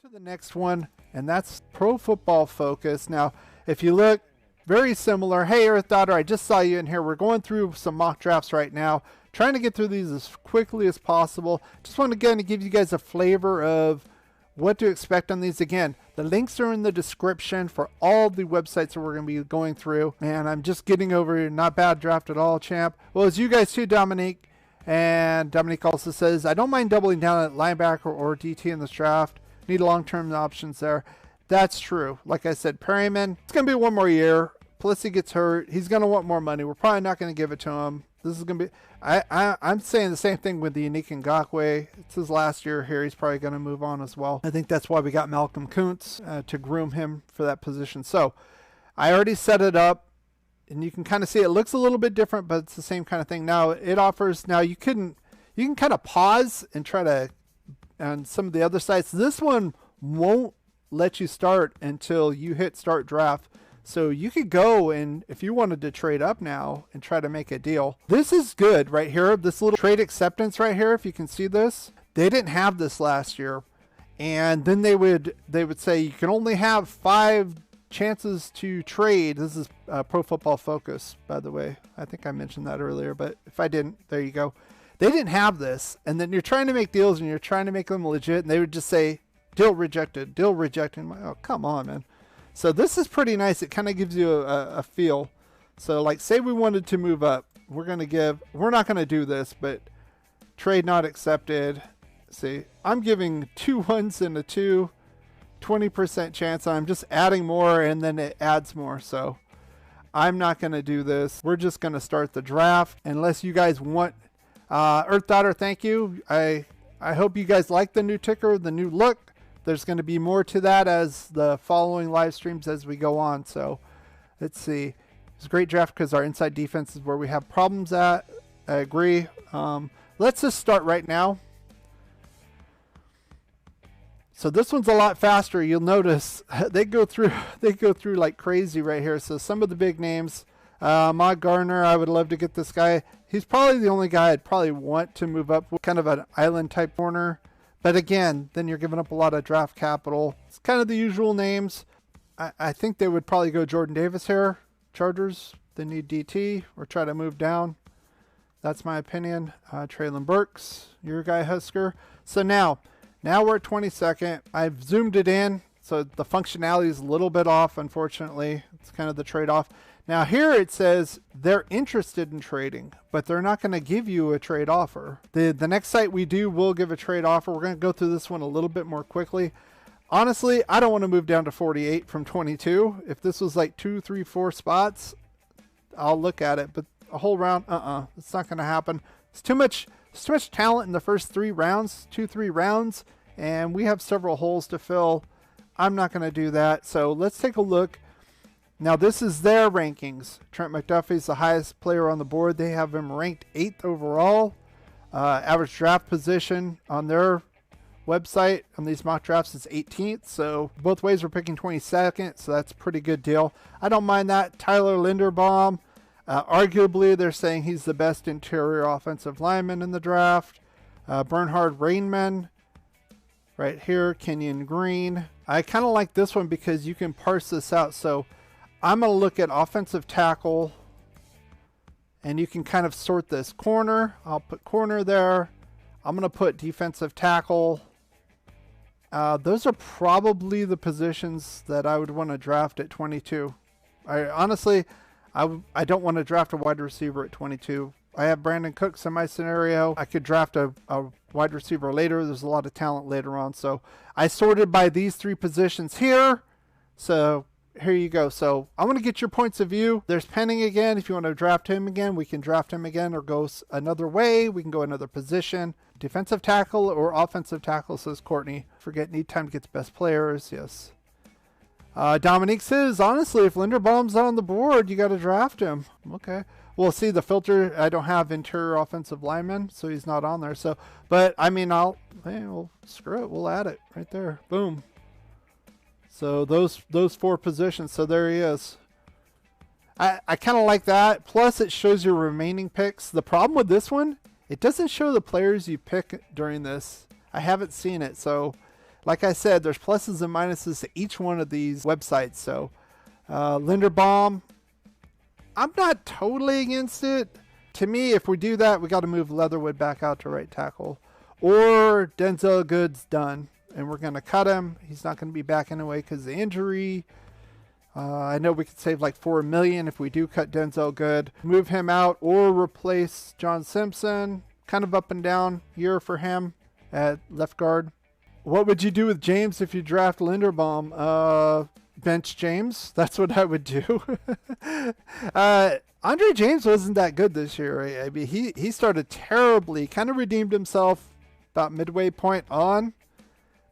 To the next one, and that's Pro Football Focus. Now, if you look, very similar. Hey, Earth Daughter, I just saw you in here. We're going through some mock drafts right now, trying to get through these as quickly as possible. Just want to give you guys a flavor of what to expect on these. Again, the links are in the description for all the websites that we're going to be going through. And I'm just getting over here. Not bad draft at all, champ. Well, as you guys too, Dominique. And Dominique also says, I don't mind doubling down at linebacker or DT in this draft. Need long-term options there. That's true. Like I said, Perryman, it's going to be one more year. Plus he gets hurt. He's going to want more money. We're probably not going to give it to him. This is going to be... I'm saying the same thing with the Unique Ngakoue. It's his last year here. He's probably going to move on as well. I think that's why we got Malcolm Kuntz to groom him for that position. So I already set it up. And you can kind of see it looks a little bit different, but it's the same kind of thing. Now it offers... Now you can kind of pause and try to... On some of the other sites, this one won't let you start until you hit start draft. So you could go and if you wanted to trade up now and try to make a deal. This is good right here. This little trade acceptance right here, if you can see this, they didn't have this last year. And then they would say you can only have 5 chances to trade. This is Pro Football Focus, by the way. I think I mentioned that earlier, but if I didn't, there you go. They didn't have this, and then you're trying to make deals and you're trying to make them legit, and they would just say, deal rejected, deal rejected. I'm like, oh, come on, man. So this is pretty nice. It kind of gives you a feel. So like say we wanted to move up. We're not going to do this, but trade not accepted. See, I'm giving 2 1s and a 2, 20% chance. I'm just adding more, and then it adds more. So I'm not going to do this. We're just going to start the draft unless you guys want... Earth Daughter, thank you. I hope you guys like the new ticker, the new look. There's going to be more to that as the following live streams as we go on. So let's see. It's a great draft because our inside defense is where we have problems at. I agree. Let's just start right now. So this one's a lot faster. You'll notice they go through like crazy right here. So some of the big names. Maud Gardner, I would love to get this guy. He's probably the only guy I'd probably want to move up with, kind of an island type corner. But again, then you're giving up a lot of draft capital. It's kind of the usual names. I think they would probably go Jordan Davis here. Chargers, they need DT or try to move down. That's my opinion. Traylon Burks, your guy Husker. So now we're at 22nd. I've zoomed it in. So the functionality is a little bit off, unfortunately. It's kind of the trade-off. Now here it says they're interested in trading, but they're not going to give you a trade offer. The next site we do will give a trade offer. We're going to go through this one a little bit more quickly. Honestly, I don't want to move down to 48 from 22. If this was like 2, 3, 4 spots, I'll look at it. But a whole round, it's not going to happen. It's too much talent in the first 3 rounds, 2, 3 rounds, and we have several holes to fill. I'm not going to do that. So let's take a look. Now, this is their rankings. Trent McDuffie's the highest player on the board. They have him ranked 8th overall. Average draft position on their website on these mock drafts is 18th. So both ways we're picking 22nd. So that's a pretty good deal. I don't mind that. Tyler Linderbaum. Arguably, they're saying he's the best interior offensive lineman in the draft. Bernhard Rainman. Right here. Kenyon Green. I kind of like this one because you can parse this out. So I'm going to look at offensive tackle, and you can kind of sort this. Corner, I'll put corner there. I'm going to put defensive tackle. Those are probably the positions that I would want to draft at 22. Honestly, I don't want to draft a wide receiver at 22. I have Brandon Cooks in my scenario. I could draft a wide receiver later. There's a lot of talent later on. So I sorted by these 3 positions here. So here you go. So I want to get your points of view. There's Penning again. If you want to draft him again, we can draft him again or go another way. We can go another position. Defensive tackle or offensive tackle, says Courtney. Forget need time to get the best players. Yes. Dominique says, honestly, if Linderbaum's on the board, you got to draft him. Okay. We'll see the filter. I don't have interior offensive lineman, so he's not on there. So, but I mean, well, screw it. We'll add it right there. Boom. So those 4 positions. So there he is. I kind of like that. Plus, it shows your remaining picks. The problem with this one, it doesn't show the players you pick during this. I haven't seen it. So like I said, there's pluses and minuses to each one of these websites. So Linderbaum, I'm not totally against it. To me, if we do that, we got to move Leatherwood back out to right tackle. Or Denzel Good's done, and we're going to cut him. He's not going to be back anyway because of the injury. I know we could save like $4 million if we do cut Denzel Good. Move him out or replace John Simpson. Kind of up and down year for him at left guard. What would you do with James if you draft Linderbaum? Bench James. That's what I would do. Andre James wasn't that good this year. I mean, he started terribly. Kind of redeemed himself about midway point on.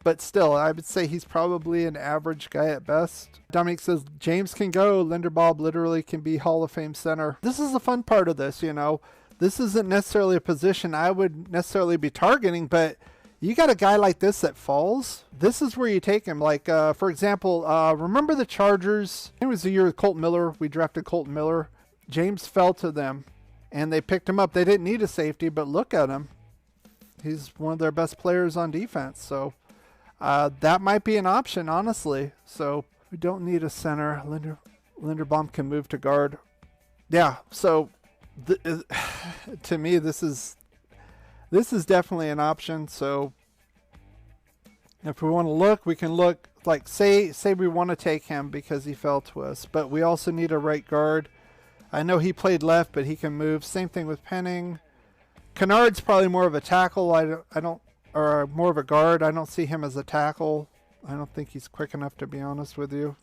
But still, I would say he's probably an average guy at best. Dominic says James can go. Linderbaum literally can be Hall of Fame center. This is the fun part of this, you know. This isn't necessarily a position I would necessarily be targeting, but you got a guy like this that falls. This is where you take him. Like, for example, remember the Chargers? It was the year with Colton Miller. We drafted Colton Miller. James fell to them, and they picked him up. They didn't need a safety, but look at him. He's one of their best players on defense, so... that might be an option, honestly. So we don't need a center. Linderbaum can move to guard. Yeah. So to me, this is definitely an option. So if we want to look, we can look. Like say we want to take him because he fell to us, but we also need a right guard. I know he played left, but he can move. Same thing with Penning. Kennard's probably more of a tackle. I don't. Or more of a guard. I don't see him as a tackle. I don't think he's quick enough, to be honest with you.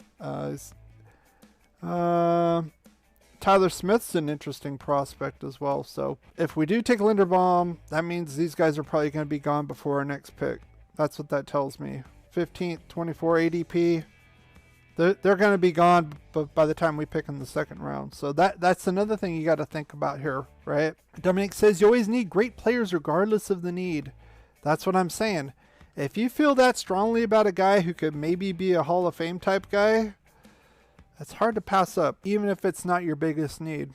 Tyler Smith's an interesting prospect as well. So if we do take Linderbaum, that means these guys are probably going to be gone before our next pick. That's what that tells me. 15th, 24 ADP. They're going to be gone by the time we pick in the second round. So that's another thing you got to think about here, right? Dominic says you always need great players regardless of the need. That's what I'm saying. If you feel that strongly about a guy who could maybe be a Hall of Fame type guy, that's hard to pass up, even if it's not your biggest need.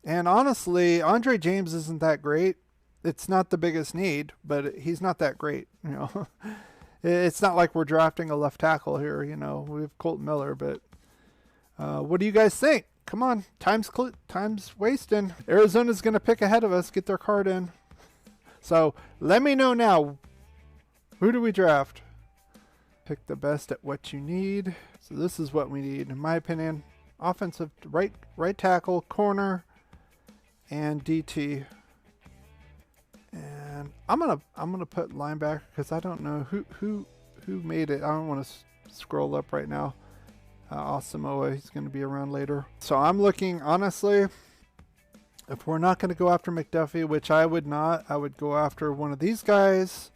And honestly, Andre James isn't that great. It's not the biggest need, but he's not that great. You know, it's not like we're drafting a left tackle here. You know, we have Colton Miller, but what do you guys think? Come on, time's wasting. Arizona's going to pick ahead of us. Get their card in. So let me know now, who do we draft? Pick the best at what you need. So this is what we need, in my opinion. Offensive right tackle, corner, and DT. And I'm gonna put linebacker because I don't know who made it. I don't want to scroll up right now. Asamoah, he's going to be around later. So I'm looking, honestly. If we're not going to go after McDuffie, which I would not, I would go after one of these guys.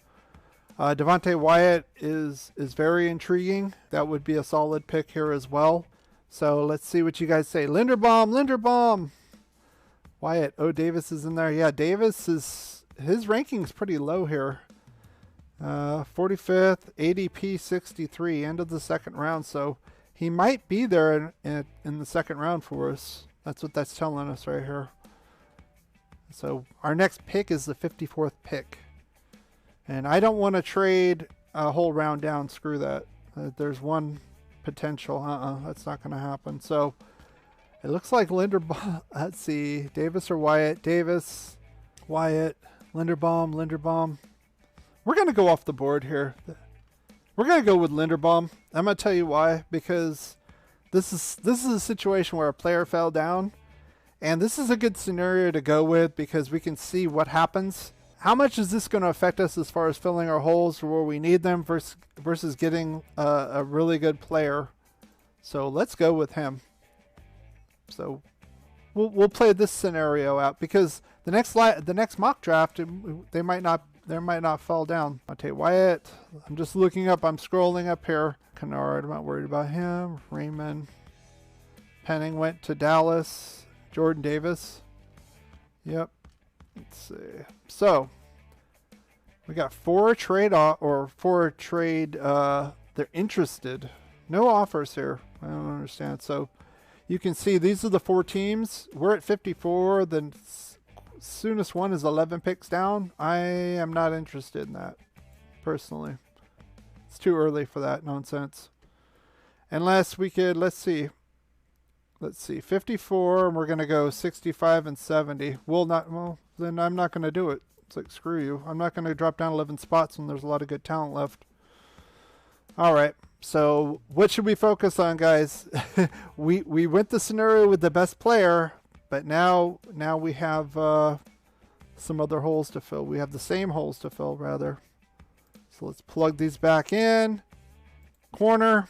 Devontae Wyatt is very intriguing. That would be a solid pick here as well. So let's see what you guys say. Linderbaum. Wyatt. Oh, Davis is in there. Yeah, Davis his ranking's pretty low here. 45th, ADP 63, end of the second round. So he might be there in the second round for us. That's what that's telling us right here. So our next pick is the 54th pick. And I don't want to trade a whole round down. Screw that. There's one potential. That's not going to happen. So it looks like Linderbaum. Let's see. Davis or Wyatt? Davis, Wyatt, Linderbaum. We're going to go off the board here. We're going to go with Linderbaum. I'm going to tell you why. Because this is a situation where a player fell down. And this is a good scenario to go with because we can see what happens. How much is this going to affect us as far as filling our holes where we need them versus getting a really good player? So let's go with him. So we'll play this scenario out because the next mock draft they might not fall down. I'll tell you Wyatt. I'm just looking up. I'm scrolling up here. Kennard. I'm not worried about him. Raymond. Penning went to Dallas. Jordan Davis. Yep. Let's see. So we got four trade. They're interested. No offers here. I don't understand. So you can see these are the four teams. We're at 54. The soonest one is 11 picks down. I am not interested in that personally. It's too early for that nonsense. Unless we could, let's see, 54, and we're going to go 65 and 70. Well, then I'm not going to do it. It's like, screw you. I'm not going to drop down 11 spots when there's a lot of good talent left. All right. So what should we focus on, guys? we went the scenario with the best player, but now we have some other holes to fill. We have the same holes to fill, rather. So let's plug these back in. Corner.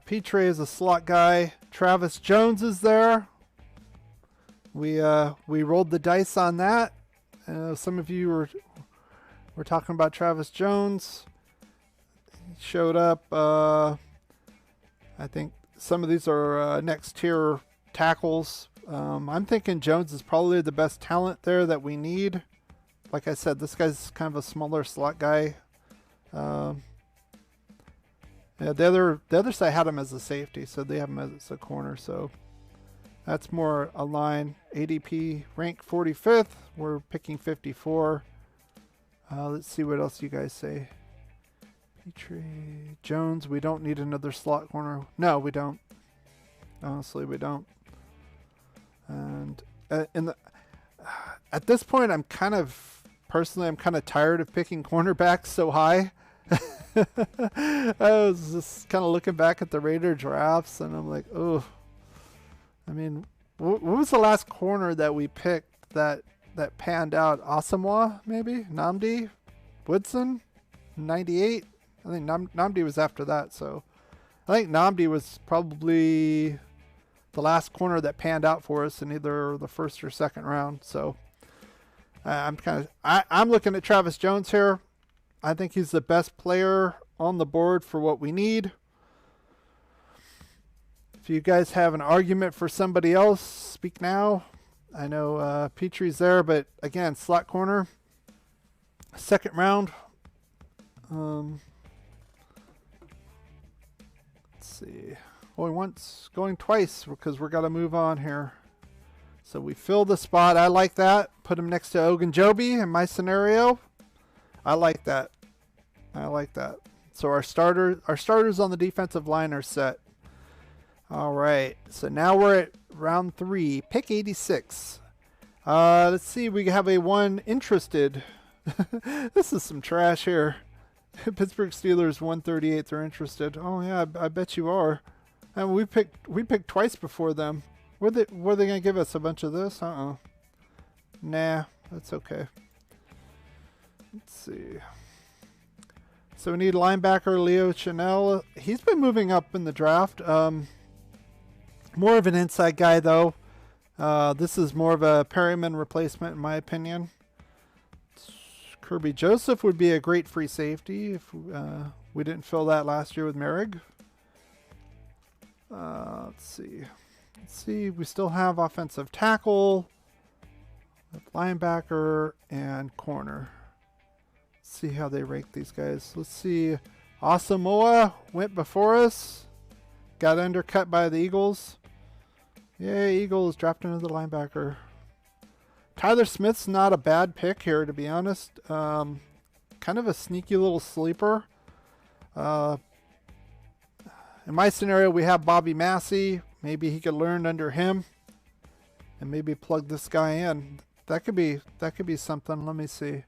Petrie is a slot guy. Travis Jones is there. We rolled the dice on that. Some of you were talking about Travis Jones. He showed up. I think some of these are next tier tackles. I'm thinking Jones is probably the best talent there that we need. Like I said, this guy's kind of a smaller slot guy. Yeah, the other side had him as a safety, so they have him as a corner. So that's more a line. ADP rank 45th. We're picking 54. Let's see what else you guys say. Petrie, Jones. We don't need another slot corner. No, we don't. Honestly, we don't. And at this point, I'm kind of tired of picking cornerbacks so high. I was just kind of looking back at the Raider drafts, and I'm like, oh. I mean, what was the last corner that we picked that panned out? Asamoah, maybe? Nnamdi? Woodson? 98? I think Nnamdi was after that, so I think Nnamdi was probably the last corner that panned out for us in either the first or second round. So I'm looking at Travis Jones here. I think he's the best player on the board for what we need. If you guys have an argument for somebody else, speak now. I know Petrie's there, but again, slot corner, second round. Let's see. Going once, going twice, because we're got to move on here. So we fill the spot. I like that. Put him next to Ogunjobi in my scenario. I like that. I like that. So our starters on the defensive line are set. All right. So now we're at round 3, pick 86. Let's see. We have a one interested. This is some trash here. Pittsburgh Steelers 138. They're interested. Oh yeah, I bet you are. And we picked twice before them. Were they gonna give us a bunch of this? Nah, that's okay. Let's see. So we need linebacker Leo Chanel. He's been moving up in the draft. More of an inside guy though. This is more of a Perryman replacement in my opinion. Kirby Joseph would be a great free safety if we didn't fill that last year with Merrick. Let's see. We still have offensive tackle, linebacker, and corner. Let's see how they rank these guys. Let's see. Asamoah went before us. Got undercut by the Eagles. Yay, Eagles dropped another linebacker. Tyler Smith's not a bad pick here, to be honest. Kind of a sneaky little sleeper. In my scenario, we have Bobby Massey. Maybe he could learn under him, and maybe plug this guy in. That could be something. Let me see.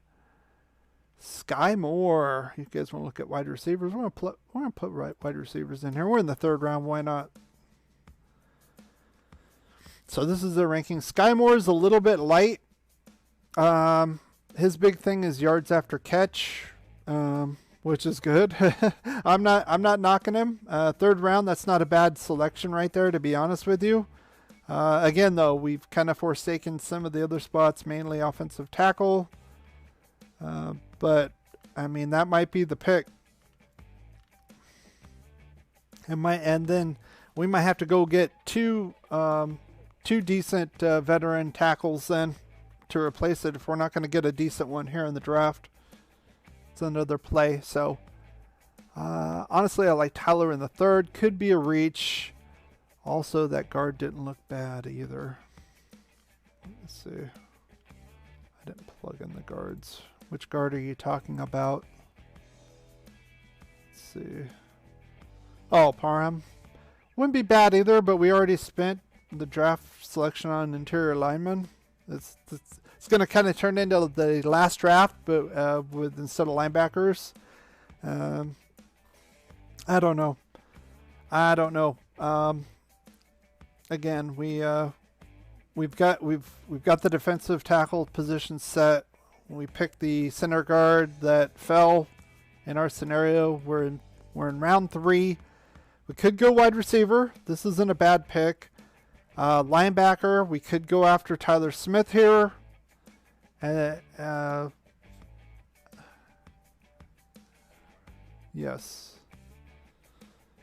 Sky Moore. You guys want to look at wide receivers? We're gonna put wide receivers in here. We're in the third round. Why not? So this is the ranking. Sky Moore is a little bit light. His big thing is yards after catch, which is good. I'm not knocking him. Third round, that's not a bad selection right there, to be honest with you. Again, though, we've kind of forsaken some of the other spots, mainly offensive tackle. But I mean, that might be the pick. And then we might have to go get two decent veteran tackles then to replace it if we're not going to get a decent one here in the draft. It's another play. So honestly, I like Tyler in the third. Could be a reach. Also, that guard didn't look bad either. Let's see. I didn't plug in the guards. Which guard are you talking about? see. Oh, Parham. Wouldn't be bad either, but we already spent the draft selection on interior lineman. It's going to kind of turn into the last draft, but with instead of linebackers. I don't know. Again, we've got the defensive tackle position set. We picked the center guard that fell in our scenario. We're in round 3. We could go wide receiver. This isn't a bad pick. Linebacker, we could go after Tyler Smith here. Yes.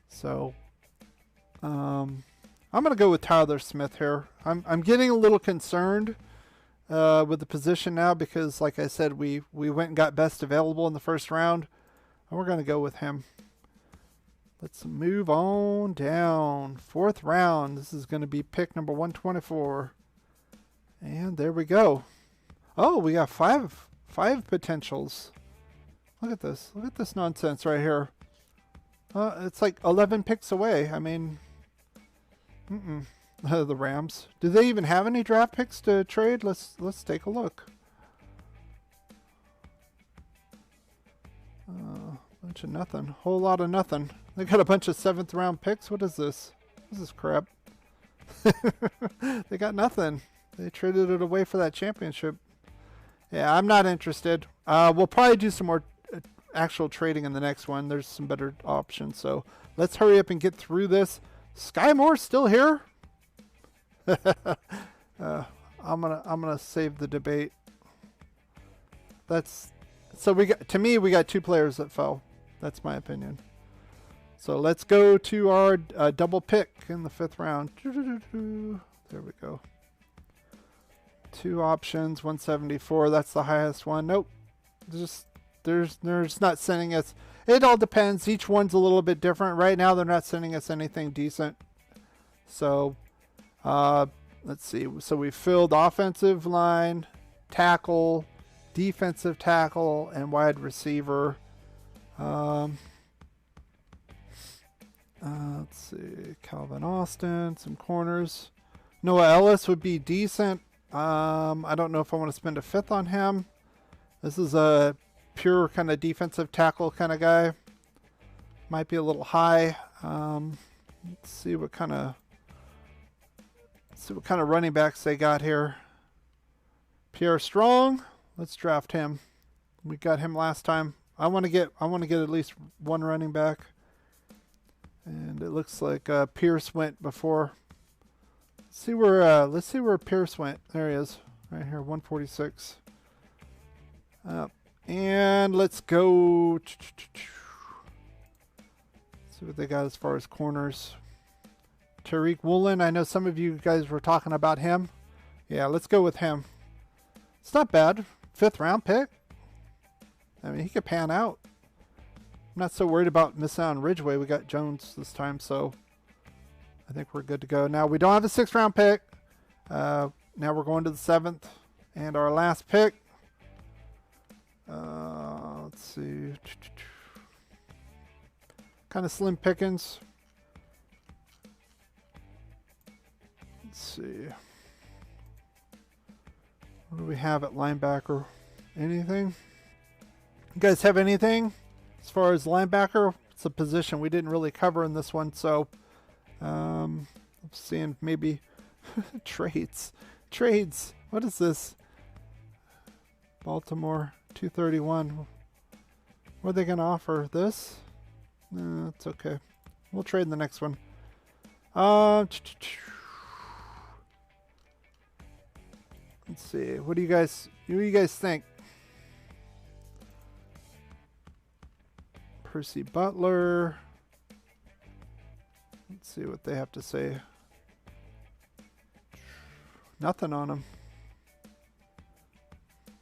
So, I'm going to go with Tyler Smith here. I'm getting a little concerned with the position now because, like I said, we went and got best available in the first round. And we're going to go with him. Let's move on down. 4th round. This is going to be pick number 124. And there we go. Oh, we got five potentials. Look at this. Look at this nonsense right here. It's like 11 picks away. I mean, the Rams. Do they even have any draft picks to trade? Let's take a look. Bunch of nothing. Whole lot of nothing. They got a bunch of 7th round picks. What is this? This is crap. They got nothing. They traded it away for that championship. Yeah, I'm not interested. We'll probably do some more actual trading in the next one. There's some better options. So let's hurry up and get through this. Sky Moore's still here. I'm gonna save the debate. So we got, to me, we got 2 players that fell. That's my opinion. So let's go to our double pick in the 5th round. There we go. 2 options, 174. That's the highest one. Nope. They're not sending us. It all depends. Each one's a little bit different. Right now, they're not sending us anything decent. So, let's see. So we filled offensive line, tackle, defensive tackle, and wide receiver. Let's see. Calvin Austin, some corners. Noah Ellis would be decent. I don't know if I want to spend a 5th on him. This is a pure kind of defensive tackle kind of guy. Might be a little high. Let's see what kind of running backs they got here. Pierre Strong. Let's draft him. We got him last time. I want to get at least 1 running back. And it looks like Pierce went before. Let's see where Pierce went. There he is, right here, 146. And let's go. See what they got as far as corners. Tariq Woolen. I know some of you guys were talking about him. Yeah, let's go with him. It's not bad. 5th round pick. I mean, he could pan out. I'm not so worried about missing out on Ridgeway. We got Jones this time, so I think we're good to go. Now, we don't have a 6th round pick. Now we're going to the 7th. And our last pick. Let's see. Kind of slim pickings. Let's see. What do we have at linebacker? Anything? You guys have anything? As far as linebacker, it's a position we didn't really cover in this one, so I'm seeing maybe trades. What is this? Baltimore 231. What are they going to offer? This? No, it's okay. We'll trade in the next one. Let's see. What do you guys think? Percy Butler. Let's see what they have to say. Nothing on them.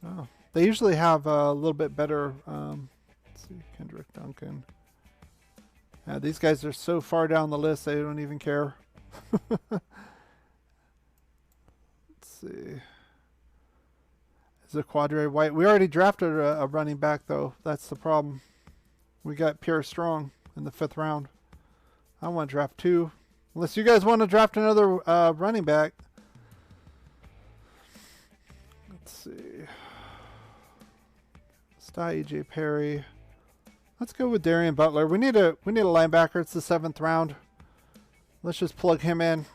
Oh, they usually have a little bit better. Let's see, Kendrick Duncan. These guys are so far down the list they don't even care. Let's see. Is it Quadre White? We already drafted a running back though. That's the problem. We got Pierre Strong. in the 5th round. I want to draft 2. Unless you guys want to draft another running back. Let's see. Sty EJ Perry. Let's go with Darien Butler. We need a linebacker. It's the 7th round. Let's just plug him in.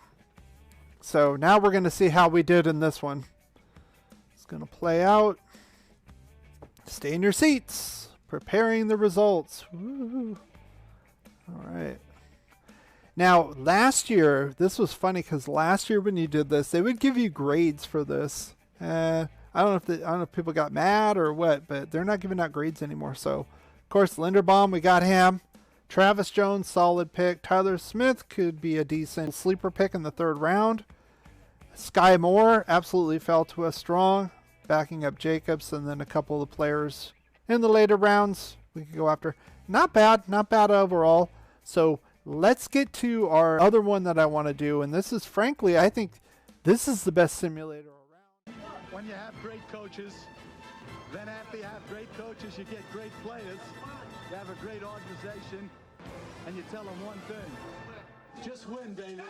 So now we're going to see how we did in this one. It's going to play out. Stay in your seats. Preparing the results. Woo. All right. Now, last year, this was funny because last year when you did this, they would give you grades for this. I don't know if people got mad or what, but they're not giving out grades anymore. So, of course, Linderbaum, we got him. Travis Jones, solid pick. Tyler Smith could be a decent sleeper pick in the 3rd round. Sky Moore absolutely fell to us strong, backing up Jacobs, and then a couple of the players in the later rounds we could go after. Not bad overall. So let's get to our other one that I want to do, and this is, frankly, I think this is the best simulator around. When you have great coaches, then after you have great coaches, you get great players. You have a great organization, and you tell them one thing: just win, baby.